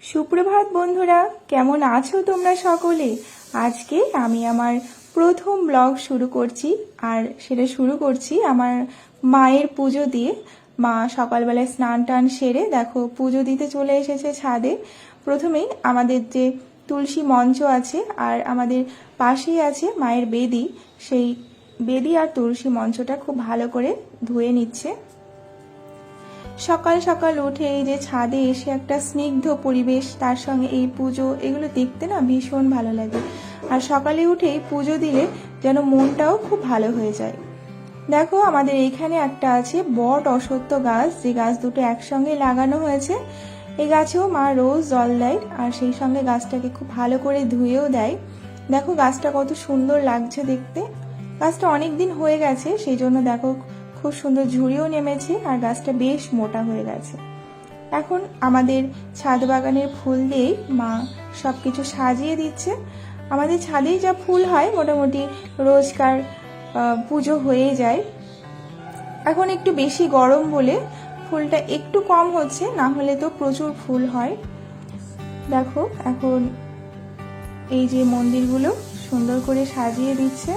সুপ্রভাত বন্ধুরা, কেমন আছো তোমরা সকলে? আজকে আমি আমার প্রথম ব্লগ শুরু করছি, আর সেটা শুরু করছি আমার মায়ের পুজো দিয়ে। মা সকালবেলায় স্নান টান সেরে দেখো পুজো দিতে চলে এসেছে ছাদে। প্রথমেই আমাদের যে তুলসী মঞ্চ আছে আর আমাদের পাশেই আছে মায়ের বেদি, সেই বেদি আর তুলসী মঞ্চটা খুব ভালো করে ধুয়ে নিচ্ছে। সকাল সকাল উঠে এই যে ছাদে এসে একটা স্নিগ্ধ পরিবেশ, তার সঙ্গে এই পুজো, এগুলো দেখতে না ভীষণ ভালো লাগে। আর সকালে উঠেই পুজো দিলে যেন মনটাও খুব ভালো হয়ে যায়। দেখো আমাদের এইখানে একটা আছে বট অশ্বত্থ গাছ, যে গাছ দুটো একসঙ্গে লাগানো হয়েছে। এই গাছেও মা রোজ জল দেয়, আর সেই সঙ্গে গাছটাকে খুব ভালো করে ধুয়েও দেয়। দেখো গাছটা কত সুন্দর লাগছে দেখতে। গাছটা অনেক দিন হয়ে গেছে, সেই জন্য দেখো খুব সুন্দর ঝুড়িও নেমেছে আর গাছটা বেশ মোটা হয়ে গেছে। এখন আমাদের ছাদ বাগানের ফুল দিয়েই মা সবকিছু সাজিয়ে দিচ্ছে। আমাদের ছাদেই যা ফুল হয় মোটামুটি রোজকার পুজো হয়ে যায়। এখন একটু বেশি গরম বলে ফুলটা একটু কম হচ্ছে, না হলে তো প্রচুর ফুল হয়। দেখো এখন এই যে মন্দিরগুলো সুন্দর করে সাজিয়ে দিচ্ছে।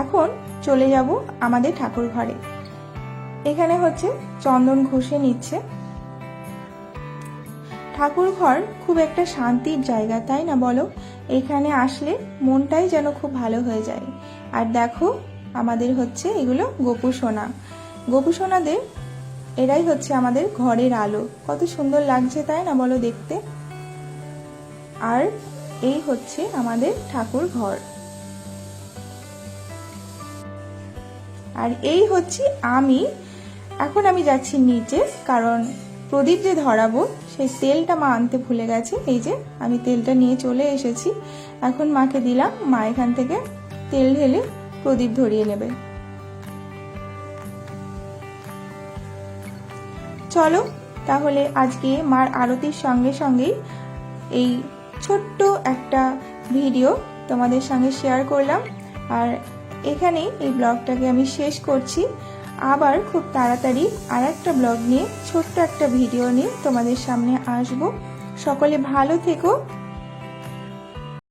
এখন চলে যাব আমাদের ঠাকুর ঘরে। এখানে হচ্ছে চন্দন ঘষে নিচ্ছে। ঠাকুর ঘর খুব একটা শান্তির জায়গা, তাই না বলো? এখানে আসলে মনটাই যেন খুব ভালো হয়ে যায়। আর দেখো আমাদের হচ্ছে এগুলো গোপু সোনা। গোপু সোনাদের এরাই হচ্ছে আমাদের ঘরের আলো। কত সুন্দর লাগছে তাই না বলো দেখতে? আর এই হচ্ছে আমাদের ঠাকুর ঘর। আর এই হচ্ছে আমি। এখন আমি যাচ্ছি নিচে, কারণ প্রদীপ যে ধরাবো সেই তেলটা মা আনতে ভুলে গেছে। এই যে আমি তেলটা নিয়ে চলে এসেছি, এখন মাকে দিলাম, মা এখান থেকে তেল ঢেলে প্রদীপ ধরিয়ে নেবে। চলো তাহলে আজকে মার আরতির সঙ্গে সঙ্গেই এই ছোট্ট একটা ভিডিও তোমাদের সঙ্গে শেয়ার করলাম। আর এখানেই এই ব্লগটাকে আমি শেষ করছি। আবার খুব তাড়াতাড়ি আর একটা ব্লগ নিয়ে, ছোট্ট একটা ভিডিও নিয়ে তোমাদের সামনে আসবো। সকলে ভালো থেকো।